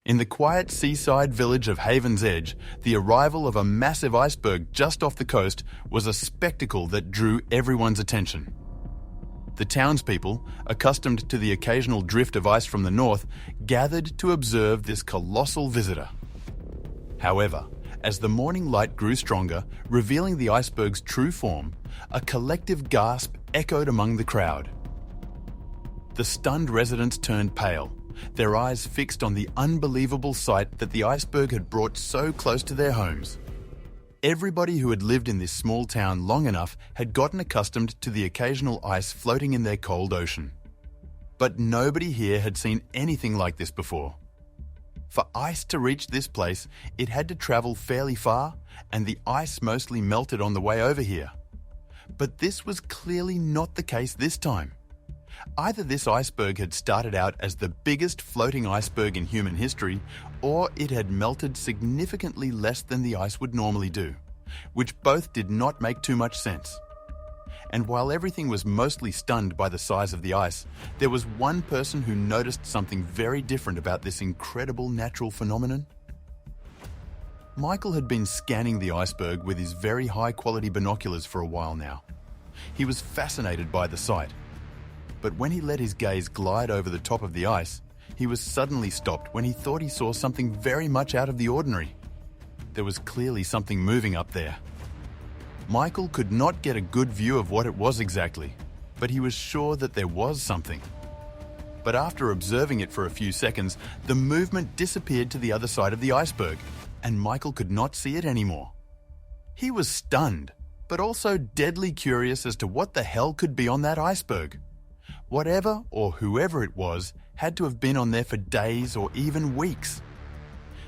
In the quiet seaside village of Haven's Edge, the arrival of a massive iceberg just off the coast was a spectacle that drew everyone's attention. The townspeople, accustomed to the occasional drift of ice from the north, gathered to observe this colossal visitor. However, as the morning light grew stronger, revealing the iceberg's true form, a collective gasp echoed among the crowd. The stunned residents turned pale, their eyes fixed on the unbelievable sight that the iceberg had brought so close to their homes. Everybody who had lived in this small town long enough had gotten accustomed to the occasional ice floating in their cold ocean. But nobody here had seen anything like this before. For ice to reach this place, it had to travel fairly far, and the ice mostly melted on the way over here. But this was clearly not the case this time. Either this iceberg had started out as the biggest floating iceberg in human history, or it had melted significantly less than the ice would normally do, which both did not make too much sense. And while everything was mostly stunned by the size of the ice, there was one person who noticed something very different about this incredible natural phenomenon. Michael had been scanning the iceberg with his very high-quality binoculars for a while now. He was fascinated by the sight. But when he let his gaze glide over the top of the ice, he was suddenly stopped when he thought he saw something very much out of the ordinary. There was clearly something moving up there. Michael could not get a good view of what it was exactly, but he was sure that there was something. But after observing it for a few seconds, the movement disappeared to the other side of the iceberg, and Michael could not see it anymore. He was stunned, but also deadly curious as to what the hell could be on that iceberg. Whatever or whoever it was had to have been on there for days or even weeks.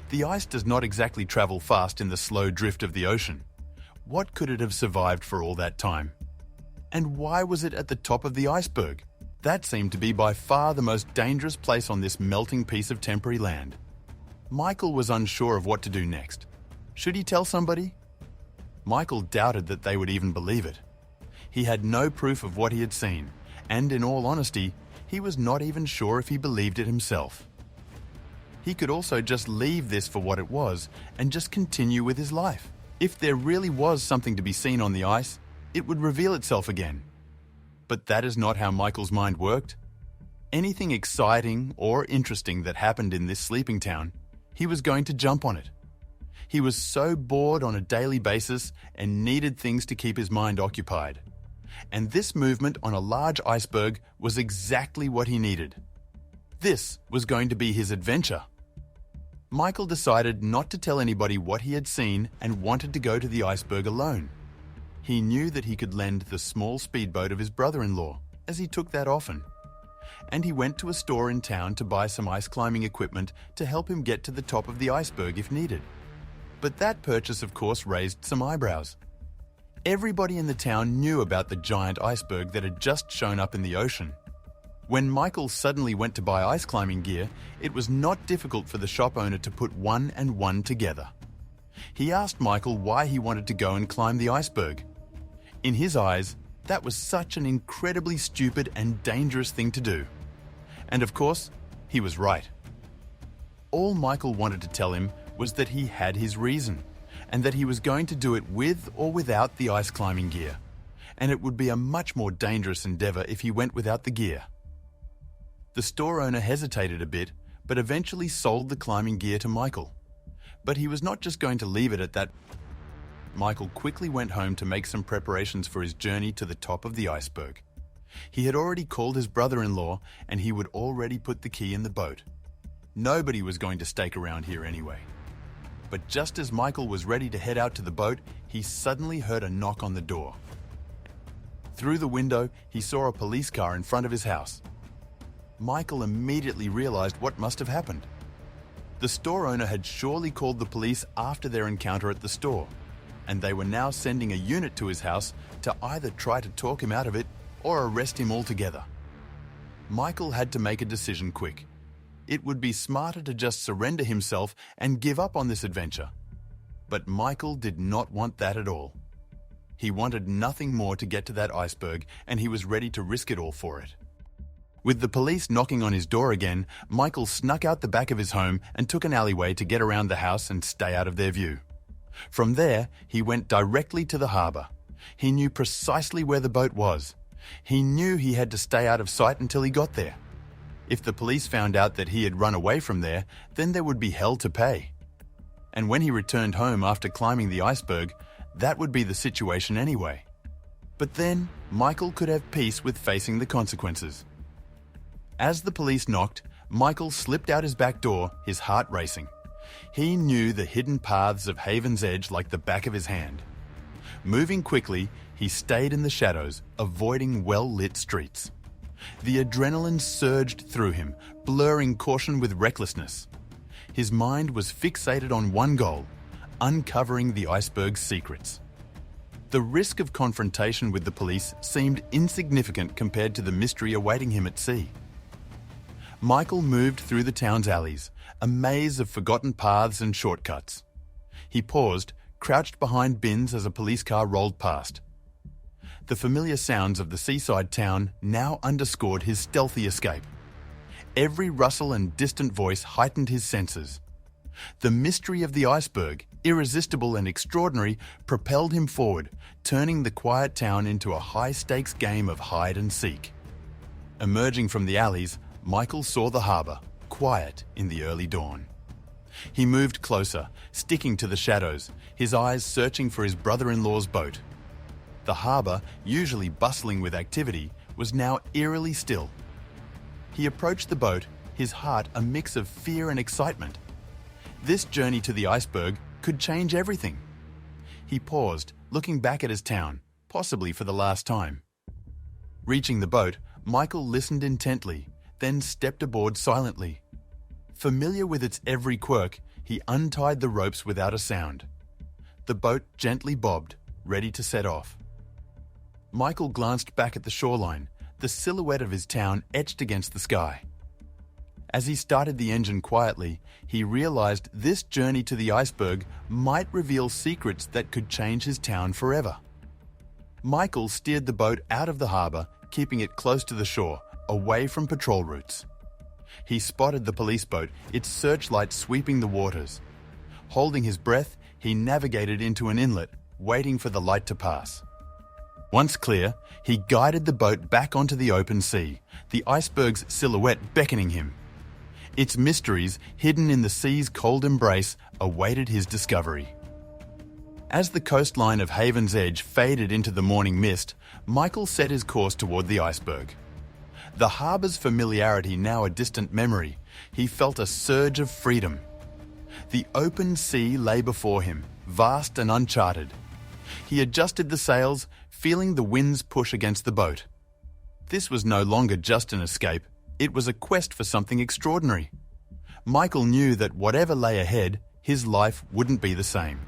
The ice does not exactly travel fast in the slow drift of the ocean. What could it have survived for all that time? And why was it at the top of the iceberg? That seemed to be by far the most dangerous place on this melting piece of temporary land. Michael was unsure of what to do next. Should he tell somebody? Michael doubted that they would even believe it. He had no proof of what he had seen, and in all honesty, he was not even sure if he believed it himself. He could also just leave this for what it was and just continue with his life. If there really was something to be seen on the ice, it would reveal itself again. But that is not how Michael's mind worked. Anything exciting or interesting that happened in this sleeping town, he was going to jump on it. He was so bored on a daily basis and needed things to keep his mind occupied. And this movement on a large iceberg was exactly what he needed. This was going to be his adventure. Michael decided not to tell anybody what he had seen and wanted to go to the iceberg alone. He knew that he could lend the small speedboat of his brother-in-law, as he took that often. And he went to a store in town to buy some ice climbing equipment to help him get to the top of the iceberg if needed. But that purchase, of course, raised some eyebrows. Everybody in the town knew about the giant iceberg that had just shown up in the ocean. When Michael suddenly went to buy ice climbing gear, it was not difficult for the shop owner to put one and one together. He asked Michael why he wanted to go and climb the iceberg. In his eyes, that was such an incredibly stupid and dangerous thing to do. And of course, he was right. All Michael wanted to tell him was that he had his reason, and that he was going to do it with or without the ice climbing gear, and it would be a much more dangerous endeavor if he went without the gear. The store owner hesitated a bit, but eventually sold the climbing gear to Michael. But he was not just going to leave it at that. Michael quickly went home to make some preparations for his journey to the top of the iceberg. He had already called his brother-in-law, and he would already put the key in the boat. Nobody was going to stake around here anyway. But just as Michael was ready to head out to the boat, he suddenly heard a knock on the door. Through the window, he saw a police car in front of his house. Michael immediately realized what must have happened. The store owner had surely called the police after their encounter at the store, and they were now sending a unit to his house to either try to talk him out of it or arrest him altogether. Michael had to make a decision quick. It would be smarter to just surrender himself and give up on this adventure. But Michael did not want that at all. He wanted nothing more to get to that iceberg, and he was ready to risk it all for it. With the police knocking on his door again, Michael snuck out the back of his home and took an alleyway to get around the house and stay out of their view. From there, he went directly to the harbour. He knew precisely where the boat was. He knew he had to stay out of sight until he got there. If the police found out that he had run away from there, then there would be hell to pay. And when he returned home after climbing the iceberg, that would be the situation anyway. But then, Michael could have peace with facing the consequences. As the police knocked, Michael slipped out his back door, his heart racing. He knew the hidden paths of Haven's Edge like the back of his hand. Moving quickly, he stayed in the shadows, avoiding well-lit streets. The adrenaline surged through him, blurring caution with recklessness. His mind was fixated on one goal: uncovering the iceberg's secrets. The risk of confrontation with the police seemed insignificant compared to the mystery awaiting him at sea. Michael moved through the town's alleys, a maze of forgotten paths and shortcuts. He paused, crouched behind bins as a police car rolled past. The familiar sounds of the seaside town now underscored his stealthy escape. Every rustle and distant voice heightened his senses. The mystery of the iceberg, irresistible and extraordinary, propelled him forward, turning the quiet town into a high-stakes game of hide and seek. Emerging from the alleys, Michael saw the harbour, quiet in the early dawn. He moved closer, sticking to the shadows, his eyes searching for his brother-in-law's boat. The harbour, usually bustling with activity, was now eerily still. He approached the boat, his heart a mix of fear and excitement. This journey to the iceberg could change everything. He paused, looking back at his town, possibly for the last time. Reaching the boat, Michael listened intently, then stepped aboard silently. Familiar with its every quirk, he untied the ropes without a sound. The boat gently bobbed, ready to set off. Michael glanced back at the shoreline, the silhouette of his town etched against the sky. As he started the engine quietly, he realized this journey to the iceberg might reveal secrets that could change his town forever. Michael steered the boat out of the harbour, keeping it close to the shore, away from patrol routes. He spotted the police boat, its searchlight sweeping the waters. Holding his breath, he navigated into an inlet, waiting for the light to pass. Once clear, he guided the boat back onto the open sea, the iceberg's silhouette beckoning him. Its mysteries, hidden in the sea's cold embrace, awaited his discovery. As the coastline of Haven's Edge faded into the morning mist, Michael set his course toward the iceberg. The harbour's familiarity now a distant memory, he felt a surge of freedom. The open sea lay before him, vast and uncharted. He adjusted the sails, feeling the wind's push against the boat. This was no longer just an escape, it was a quest for something extraordinary. Michael knew that whatever lay ahead, his life wouldn't be the same.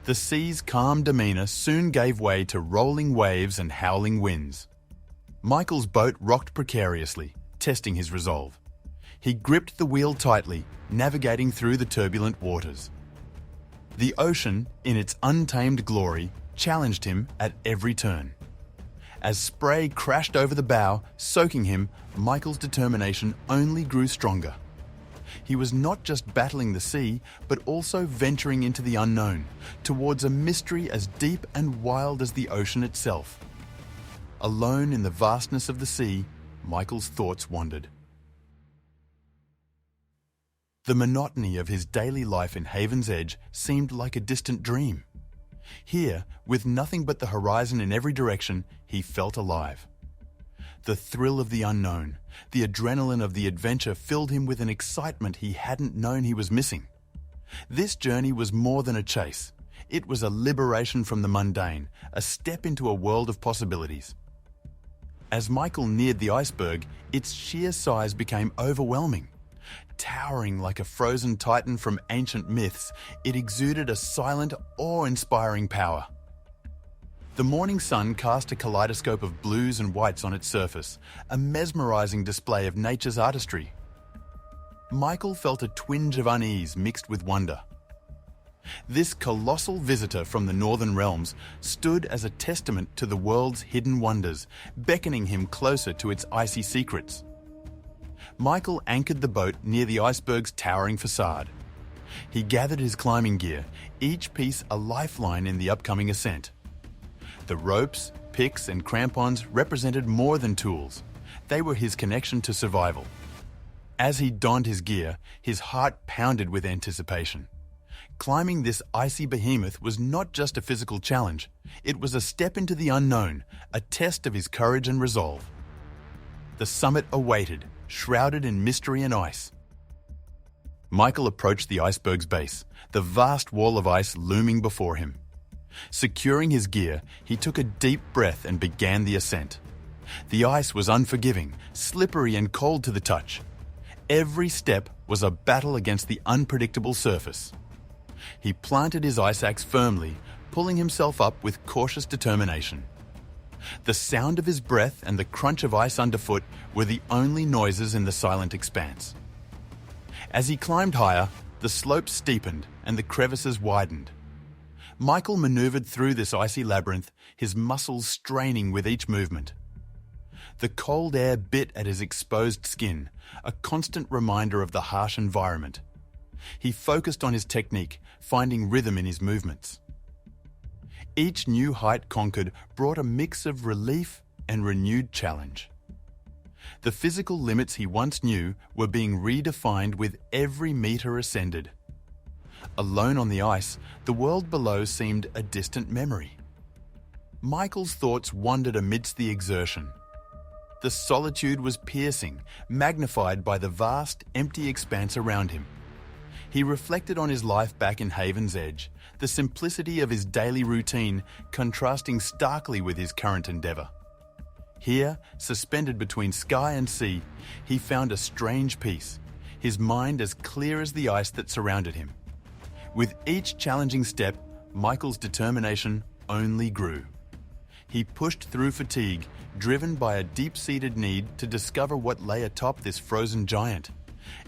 The sea's calm demeanour soon gave way to rolling waves and howling winds. Michael's boat rocked precariously, testing his resolve. He gripped the wheel tightly, navigating through the turbulent waters. The ocean, in its untamed glory, challenged him at every turn. As spray crashed over the bow, soaking him, Michael's determination only grew stronger. He was not just battling the sea, but also venturing into the unknown, towards a mystery as deep and wild as the ocean itself. Alone in the vastness of the sea, Michael's thoughts wandered. The monotony of his daily life in Haven's Edge seemed like a distant dream. Here, with nothing but the horizon in every direction, he felt alive. The thrill of the unknown, the adrenaline of the adventure filled him with an excitement he hadn't known he was missing. This journey was more than a chase. It was a liberation from the mundane, a step into a world of possibilities. As Michael neared the iceberg, its sheer size became overwhelming. Towering like a frozen titan from ancient myths, it exuded a silent, awe-inspiring power. The morning sun cast a kaleidoscope of blues and whites on its surface, a mesmerizing display of nature's artistry. Michael felt a twinge of unease mixed with wonder. This colossal visitor from the northern realms stood as a testament to the world's hidden wonders, beckoning him closer to its icy secrets. Michael anchored the boat near the iceberg's towering facade. He gathered his climbing gear, each piece a lifeline in the upcoming ascent. The ropes, picks, and crampons represented more than tools. They were his connection to survival. As he donned his gear, his heart pounded with anticipation. Climbing this icy behemoth was not just a physical challenge. It was a step into the unknown, a test of his courage and resolve. The summit awaited, shrouded in mystery and ice. Michael approached the iceberg's base, the vast wall of ice looming before him. Securing his gear, he took a deep breath and began the ascent. The ice was unforgiving, slippery and cold to the touch. Every step was a battle against the unpredictable surface. He planted his ice axe firmly, pulling himself up with cautious determination. The sound of his breath and the crunch of ice underfoot were the only noises in the silent expanse. As he climbed higher, the slopes steepened and the crevices widened. Michael maneuvered through this icy labyrinth, his muscles straining with each movement. The cold air bit at his exposed skin, a constant reminder of the harsh environment. He focused on his technique, finding rhythm in his movements. Each new height conquered brought a mix of relief and renewed challenge. The physical limits he once knew were being redefined with every meter ascended. Alone on the ice, the world below seemed a distant memory. Michael's thoughts wandered amidst the exertion. The solitude was piercing, magnified by the vast, empty expanse around him. He reflected on his life back in Haven's Edge, the simplicity of his daily routine contrasting starkly with his current endeavor. Here, suspended between sky and sea, he found a strange peace, his mind as clear as the ice that surrounded him. With each challenging step, Michael's determination only grew. He pushed through fatigue, driven by a deep-seated need to discover what lay atop this frozen giant.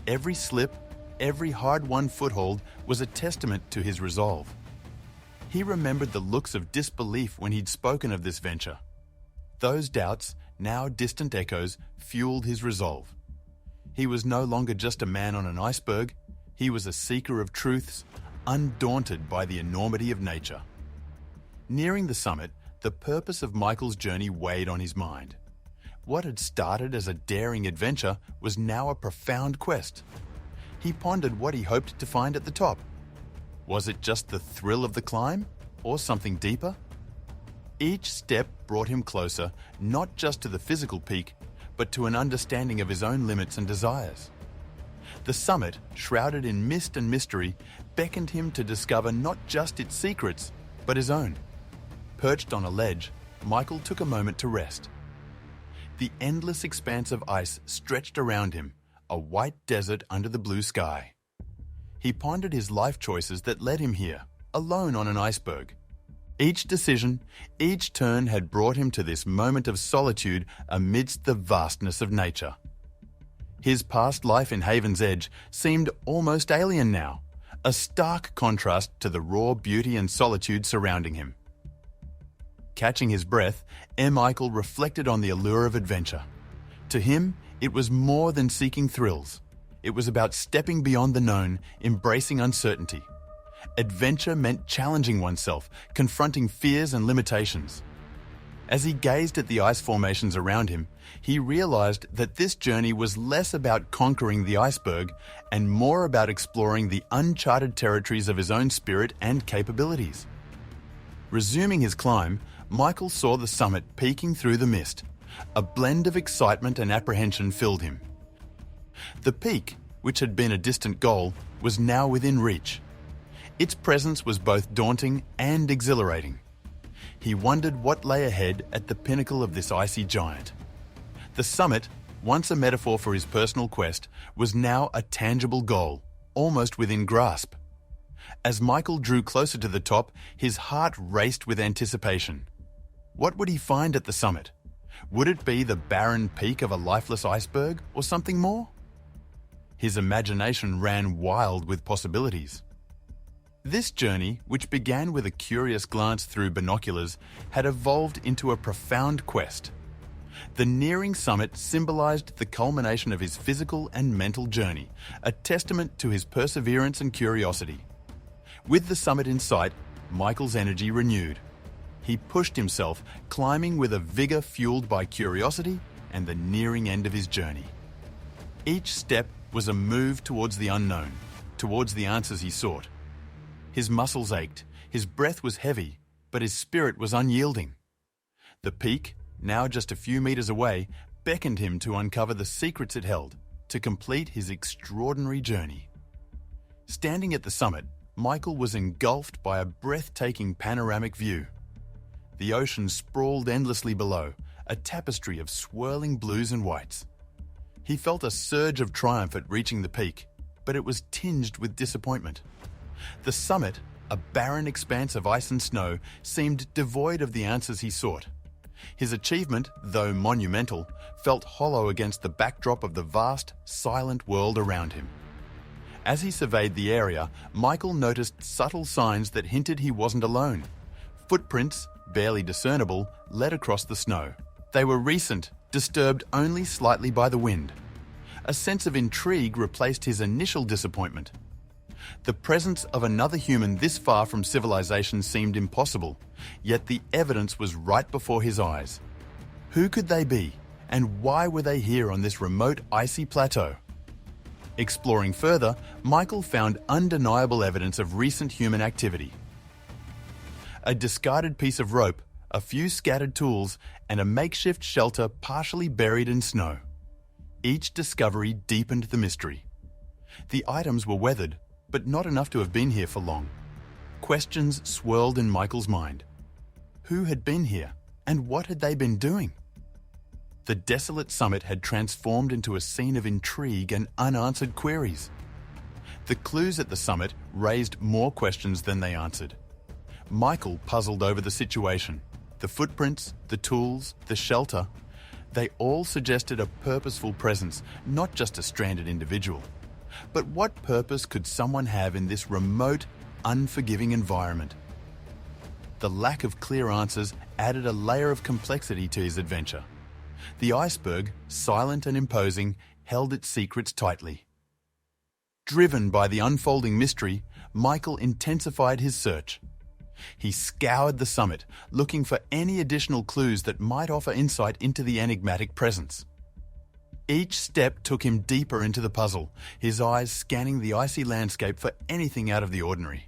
Every slip, every hard-won foothold was a testament to his resolve. He remembered the looks of disbelief when he'd spoken of this venture. Those doubts, now distant echoes, fueled his resolve. He was no longer just a man on an iceberg. He was a seeker of truths, undaunted by the enormity of nature. Nearing the summit, the purpose of Michael's journey weighed on his mind. What had started as a daring adventure was now a profound quest. He pondered what he hoped to find at the top. Was it just the thrill of the climb, or something deeper? Each step brought him closer, not just to the physical peak, but to an understanding of his own limits and desires. The summit, shrouded in mist and mystery, beckoned him to discover not just its secrets, but his own. Perched on a ledge, Michael took a moment to rest. The endless expanse of ice stretched around him, a white desert under the blue sky. He pondered his life choices that led him here, alone on an iceberg. Each decision, each turn had brought him to this moment of solitude amidst the vastness of nature. His past life in Haven's Edge seemed almost alien now, a stark contrast to the raw beauty and solitude surrounding him. Catching his breath, Michael reflected on the allure of adventure. To him, it was more than seeking thrills. It was about stepping beyond the known, embracing uncertainty. Adventure meant challenging oneself, confronting fears and limitations. As he gazed at the ice formations around him, he realized that this journey was less about conquering the iceberg and more about exploring the uncharted territories of his own spirit and capabilities. Resuming his climb, Michael saw the summit peeking through the mist. A blend of excitement and apprehension filled him. The peak, which had been a distant goal, was now within reach. Its presence was both daunting and exhilarating. He wondered what lay ahead at the pinnacle of this icy giant. The summit, once a metaphor for his personal quest, was now a tangible goal, almost within grasp. As Michael drew closer to the top, his heart raced with anticipation. What would he find at the summit? Would it be the barren peak of a lifeless iceberg or something more? His imagination ran wild with possibilities. This journey, which began with a curious glance through binoculars, had evolved into a profound quest. The nearing summit symbolized the culmination of his physical and mental journey, a testament to his perseverance and curiosity. With the summit in sight, Michael's energy renewed. He pushed himself, climbing with a vigor fueled by curiosity and the nearing end of his journey. Each step was a move towards the unknown, towards the answers he sought. His muscles ached, his breath was heavy, but his spirit was unyielding. The peak, now just a few meters away, beckoned him to uncover the secrets it held, to complete his extraordinary journey. Standing at the summit, Michael was engulfed by a breathtaking panoramic view. The ocean sprawled endlessly below, a tapestry of swirling blues and whites. He felt a surge of triumph at reaching the peak, but it was tinged with disappointment. The summit, a barren expanse of ice and snow, seemed devoid of the answers he sought. His achievement, though monumental, felt hollow against the backdrop of the vast, silent world around him. As he surveyed the area, Michael noticed subtle signs that hinted he wasn't alone. Footprints, barely discernible, led across the snow. They were recent, disturbed only slightly by the wind. A sense of intrigue replaced his initial disappointment. The presence of another human this far from civilization seemed impossible, yet the evidence was right before his eyes. Who could they be, and why were they here on this remote icy plateau? Exploring further, Michael found undeniable evidence of recent human activity. A discarded piece of rope, a few scattered tools, and a makeshift shelter partially buried in snow. Each discovery deepened the mystery. The items were weathered, but not enough to have been here for long. Questions swirled in Michael's mind. Who had been here, and what had they been doing? The desolate summit had transformed into a scene of intrigue and unanswered queries. The clues at the summit raised more questions than they answered. Michael puzzled over the situation. The footprints, the tools, the shelter, they all suggested a purposeful presence, not just a stranded individual. But what purpose could someone have in this remote, unforgiving environment? The lack of clear answers added a layer of complexity to his adventure. The iceberg, silent and imposing, held its secrets tightly. Driven by the unfolding mystery, Michael intensified his search. He scoured the summit, looking for any additional clues that might offer insight into the enigmatic presence. Each step took him deeper into the puzzle, his eyes scanning the icy landscape for anything out of the ordinary.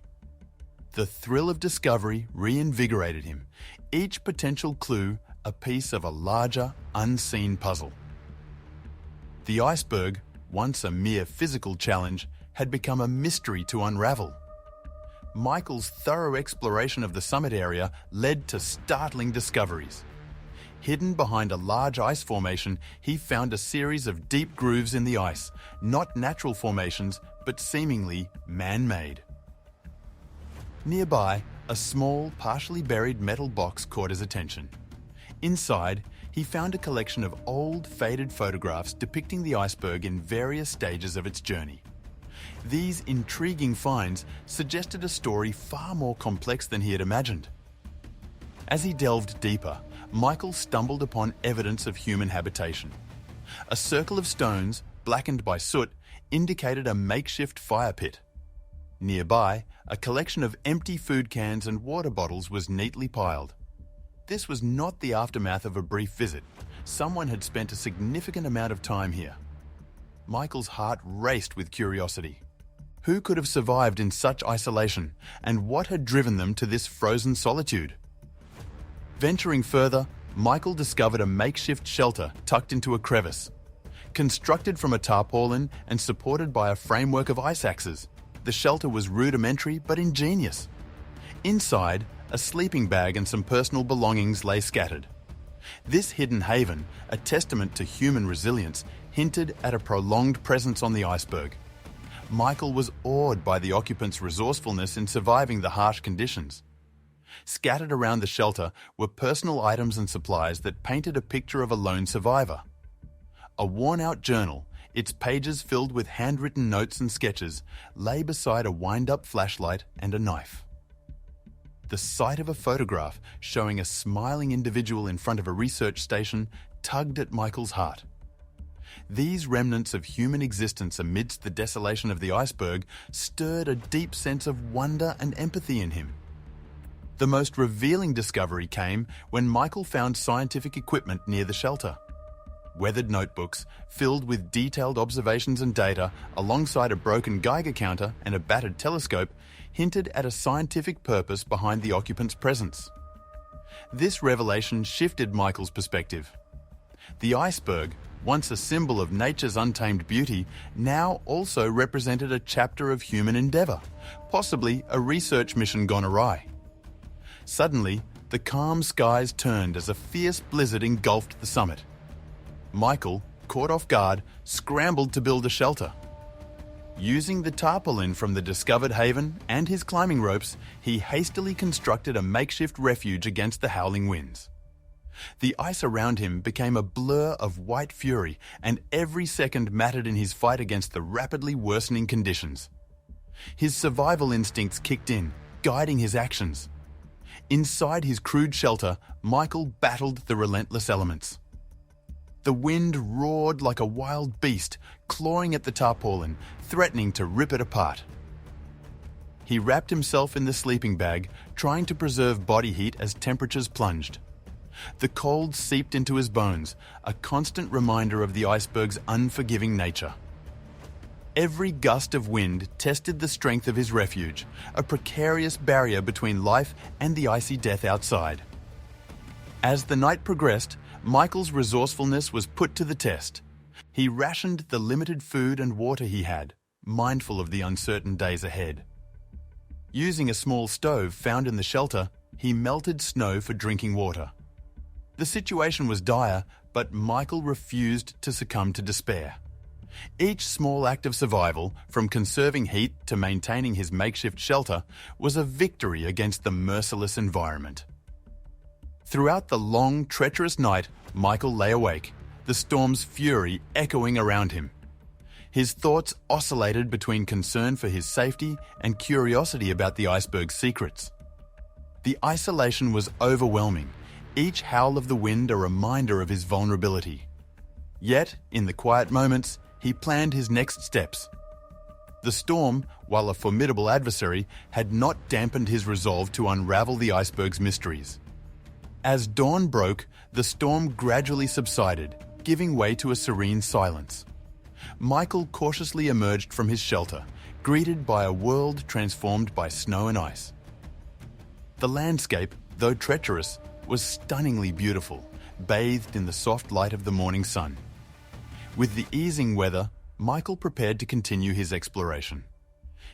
The thrill of discovery reinvigorated him, each potential clue a piece of a larger, unseen puzzle. The iceberg, once a mere physical challenge, had become a mystery to unravel. Michael's thorough exploration of the summit area led to startling discoveries. Hidden behind a large ice formation, he found a series of deep grooves in the ice, not natural formations, but seemingly man-made. Nearby, a small, partially buried metal box caught his attention. Inside, he found a collection of old, faded photographs depicting the iceberg in various stages of its journey. These intriguing finds suggested a story far more complex than he had imagined. As he delved deeper, Michael stumbled upon evidence of human habitation. A circle of stones, blackened by soot, indicated a makeshift fire pit. Nearby, a collection of empty food cans and water bottles was neatly piled. This was not the aftermath of a brief visit. Someone had spent a significant amount of time here. Michael's heart raced with curiosity. Who could have survived in such isolation, and what had driven them to this frozen solitude? Venturing further, Michael discovered a makeshift shelter tucked into a crevice. Constructed from a tarpaulin and supported by a framework of ice axes, the shelter was rudimentary but ingenious. Inside, a sleeping bag and some personal belongings lay scattered. This hidden haven, a testament to human resilience, hinted at a prolonged presence on the iceberg. Michael was awed by the occupants' resourcefulness in surviving the harsh conditions. Scattered around the shelter were personal items and supplies that painted a picture of a lone survivor. A worn-out journal, its pages filled with handwritten notes and sketches lay beside a wind-up flashlight and a knife. The sight of a photograph showing a smiling individual in front of a research station tugged at Michael's heart. These remnants of human existence amidst the desolation of the iceberg stirred a deep sense of wonder and empathy in him. The most revealing discovery came when Michael found scientific equipment near the shelter. Weathered notebooks filled with detailed observations and data alongside a broken Geiger counter and a battered telescope hinted at a scientific purpose behind the occupant's presence. This revelation shifted Michael's perspective. The iceberg, once a symbol of nature's untamed beauty, now also represented a chapter of human endeavour, possibly a research mission gone awry. Suddenly, the calm skies turned as a fierce blizzard engulfed the summit. Michael, caught off guard, scrambled to build a shelter. Using the tarpaulin from the discovered haven and his climbing ropes, he hastily constructed a makeshift refuge against the howling winds. The ice around him became a blur of white fury, and every second mattered in his fight against the rapidly worsening conditions. His survival instincts kicked in, guiding his actions. Inside his crude shelter, Michael battled the relentless elements. The wind roared like a wild beast, clawing at the tarpaulin, threatening to rip it apart. He wrapped himself in the sleeping bag, trying to preserve body heat as temperatures plunged. The cold seeped into his bones, a constant reminder of the iceberg's unforgiving nature. Every gust of wind tested the strength of his refuge, a precarious barrier between life and the icy death outside. As the night progressed, Michael's resourcefulness was put to the test. He rationed the limited food and water he had, mindful of the uncertain days ahead. Using a small stove found in the shelter, he melted snow for drinking water. The situation was dire, but Michael refused to succumb to despair. Each small act of survival, from conserving heat to maintaining his makeshift shelter, was a victory against the merciless environment. Throughout the long, treacherous night, Michael lay awake, the storm's fury echoing around him. His thoughts oscillated between concern for his safety and curiosity about the iceberg's secrets. The isolation was overwhelming, each howl of the wind a reminder of his vulnerability. Yet, in the quiet moments, he planned his next steps. The storm, while a formidable adversary, had not dampened his resolve to unravel the iceberg's mysteries. As dawn broke, the storm gradually subsided, giving way to a serene silence. Michael cautiously emerged from his shelter, greeted by a world transformed by snow and ice. The landscape, though treacherous, was stunningly beautiful, bathed in the soft light of the morning sun. With the easing weather, Michael prepared to continue his exploration.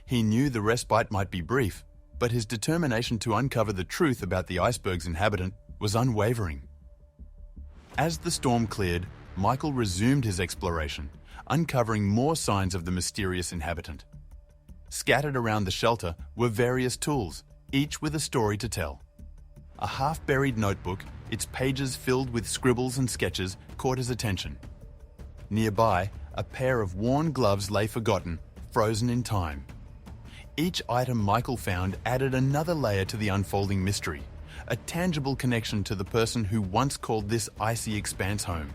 He knew the respite might be brief, but his determination to uncover the truth about the iceberg's inhabitant was unwavering. As the storm cleared, Michael resumed his exploration, uncovering more signs of the mysterious inhabitant. Scattered around the shelter were various tools, each with a story to tell. A half-buried notebook, its pages filled with scribbles and sketches, caught his attention. Nearby, a pair of worn gloves lay forgotten, frozen in time. Each item Michael found added another layer to the unfolding mystery, a tangible connection to the person who once called this icy expanse home.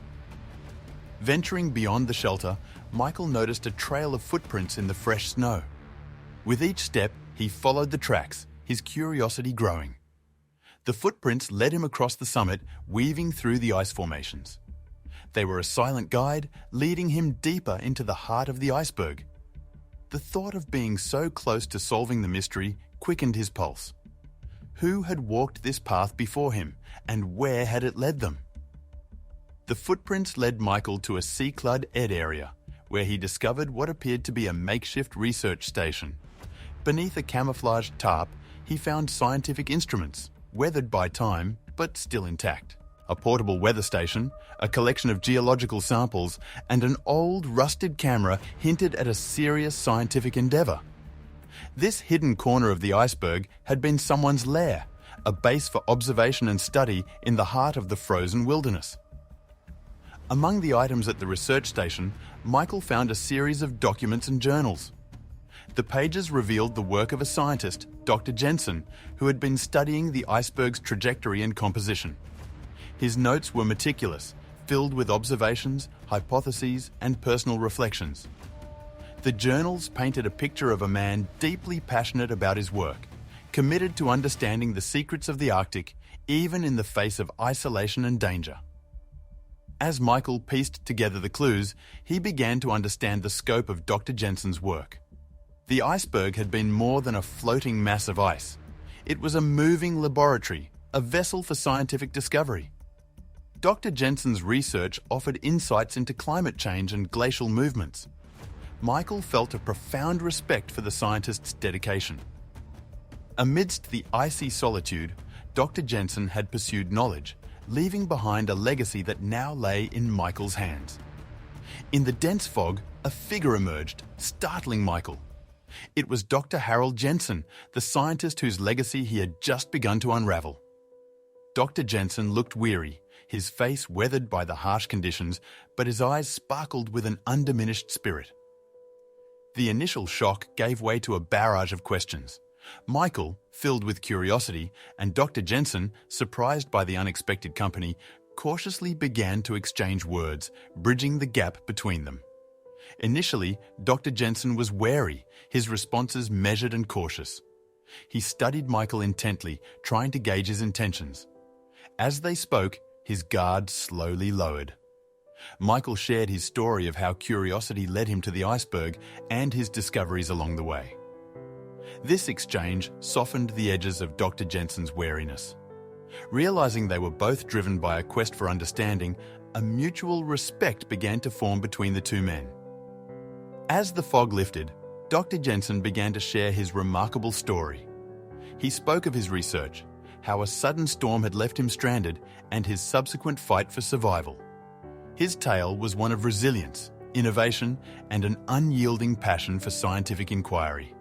Venturing beyond the shelter, Michael noticed a trail of footprints in the fresh snow. With each step, he followed the tracks, his curiosity growing. The footprints led him across the summit, weaving through the ice formations. They were a silent guide, leading him deeper into the heart of the iceberg. The thought of being so close to solving the mystery quickened his pulse. Who had walked this path before him, and where had it led them? The footprints led Michael to a sea-clad ed area, where he discovered what appeared to be a makeshift research station. Beneath a camouflaged tarp, he found scientific instruments, weathered by time, but still intact. A portable weather station, a collection of geological samples, and an old, rusted camera hinted at a serious scientific endeavour. This hidden corner of the iceberg had been someone's lair, a base for observation and study in the heart of the frozen wilderness. Among the items at the research station, Michael found a series of documents and journals. The pages revealed the work of a scientist, Dr. Jensen, who had been studying the iceberg's trajectory and composition. His notes were meticulous, filled with observations, hypotheses, and personal reflections. The journals painted a picture of a man deeply passionate about his work, committed to understanding the secrets of the Arctic, even in the face of isolation and danger. As Michael pieced together the clues, he began to understand the scope of Dr. Jensen's work. The iceberg had been more than a floating mass of ice. It was a moving laboratory, a vessel for scientific discovery. Dr. Jensen's research offered insights into climate change and glacial movements. Michael felt a profound respect for the scientist's dedication. Amidst the icy solitude, Dr. Jensen had pursued knowledge, leaving behind a legacy that now lay in Michael's hands. In the dense fog, a figure emerged, startling Michael. It was Dr. Harold Jensen, the scientist whose legacy he had just begun to unravel. Dr. Jensen looked weary, his face weathered by the harsh conditions, but his eyes sparkled with an undiminished spirit. The initial shock gave way to a barrage of questions. Michael, filled with curiosity, and Dr. Jensen, surprised by the unexpected company, cautiously began to exchange words, bridging the gap between them. Initially, Dr. Jensen was wary, his responses measured and cautious. He studied Michael intently, trying to gauge his intentions. As they spoke, his guard slowly lowered. Michael shared his story of how curiosity led him to the iceberg and his discoveries along the way. This exchange softened the edges of Dr. Jensen's wariness. Realizing they were both driven by a quest for understanding, a mutual respect began to form between the two men. As the fog lifted, Dr. Jensen began to share his remarkable story. He spoke of his research, how a sudden storm had left him stranded, and his subsequent fight for survival. His tale was one of resilience, innovation, and an unyielding passion for scientific inquiry.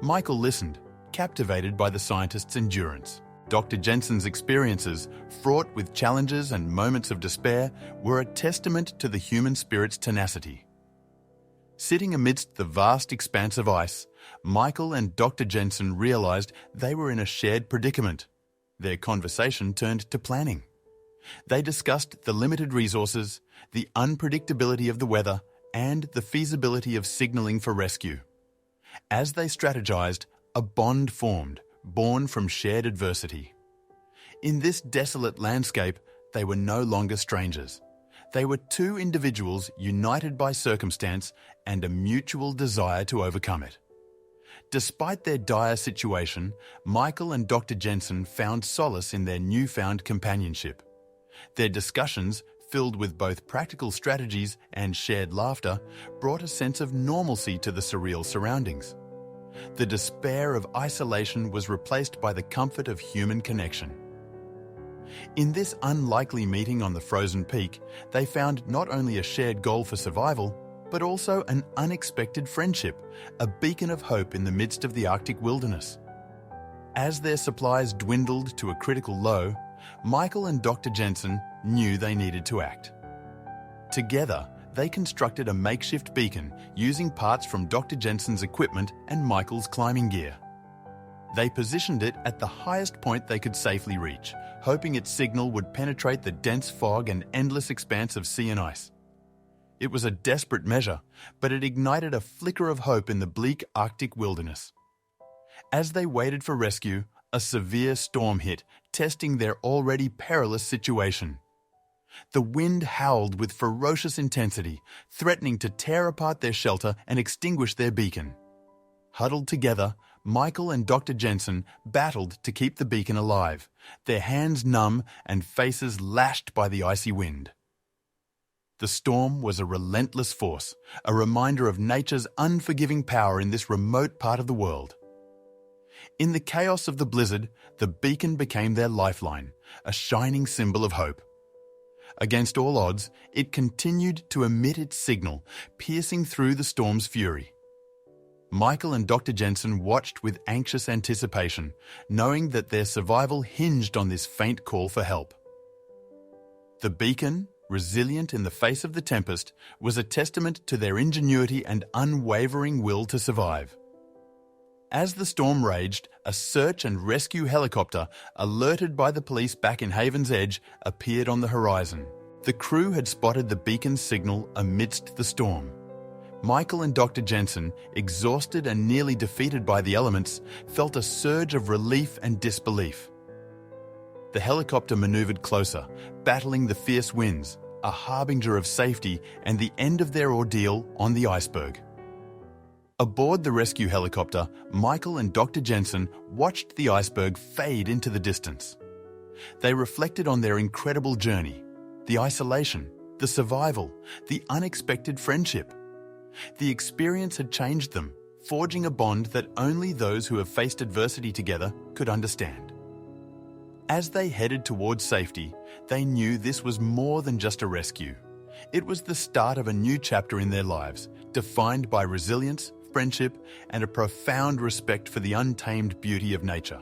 Michael listened, captivated by the scientist's endurance. Dr. Jensen's experiences, fraught with challenges and moments of despair, were a testament to the human spirit's tenacity. Sitting amidst the vast expanse of ice, Michael and Dr. Jensen realized they were in a shared predicament. Their conversation turned to planning. They discussed the limited resources, the unpredictability of the weather, and the feasibility of signaling for rescue. As they strategized, a bond formed, born from shared adversity. In this desolate landscape, they were no longer strangers. They were two individuals united by circumstance and a mutual desire to overcome it. Despite their dire situation, Michael and Dr. Jensen found solace in their newfound companionship. Their discussions, filled with both practical strategies and shared laughter, brought a sense of normalcy to the surreal surroundings. The despair of isolation was replaced by the comfort of human connection. In this unlikely meeting on the frozen peak, they found not only a shared goal for survival, but also an unexpected friendship, a beacon of hope in the midst of the Arctic wilderness. As their supplies dwindled to a critical low, Michael and Dr. Jensen knew they needed to act. Together, they constructed a makeshift beacon using parts from Dr. Jensen's equipment and Michael's climbing gear. They positioned it at the highest point they could safely reach, hoping its signal would penetrate the dense fog and endless expanse of sea and ice. It was a desperate measure, but it ignited a flicker of hope in the bleak Arctic wilderness. As they waited for rescue, a severe storm hit, testing their already perilous situation. The wind howled with ferocious intensity, threatening to tear apart their shelter and extinguish their beacon. Huddled together, Michael and Dr. Jensen battled to keep the beacon alive, their hands numb and faces lashed by the icy wind. The storm was a relentless force, a reminder of nature's unforgiving power in this remote part of the world. In the chaos of the blizzard, the beacon became their lifeline, a shining symbol of hope. Against all odds, it continued to emit its signal, piercing through the storm's fury. Michael and Dr. Jensen watched with anxious anticipation, knowing that their survival hinged on this faint call for help. The beacon, resilient in the face of the tempest, was a testament to their ingenuity and unwavering will to survive. As the storm raged, a search and rescue helicopter, alerted by the police back in Haven's Edge, appeared on the horizon. The crew had spotted the beacon's signal amidst the storm. Michael and Dr. Jensen, exhausted and nearly defeated by the elements, felt a surge of relief and disbelief. The helicopter maneuvered closer, battling the fierce winds, a harbinger of safety and the end of their ordeal on the Iceberg. Aboard the rescue helicopter, Michael and Dr. Jensen watched the iceberg fade into the distance. They reflected on their incredible journey, the isolation, the survival, the unexpected friendship. The experience had changed them, forging a bond that only those who have faced adversity together could understand. As they headed towards safety, they knew this was more than just a rescue. It was the start of a new chapter in their lives, defined by resilience, friendship, and a profound respect for the untamed beauty of nature.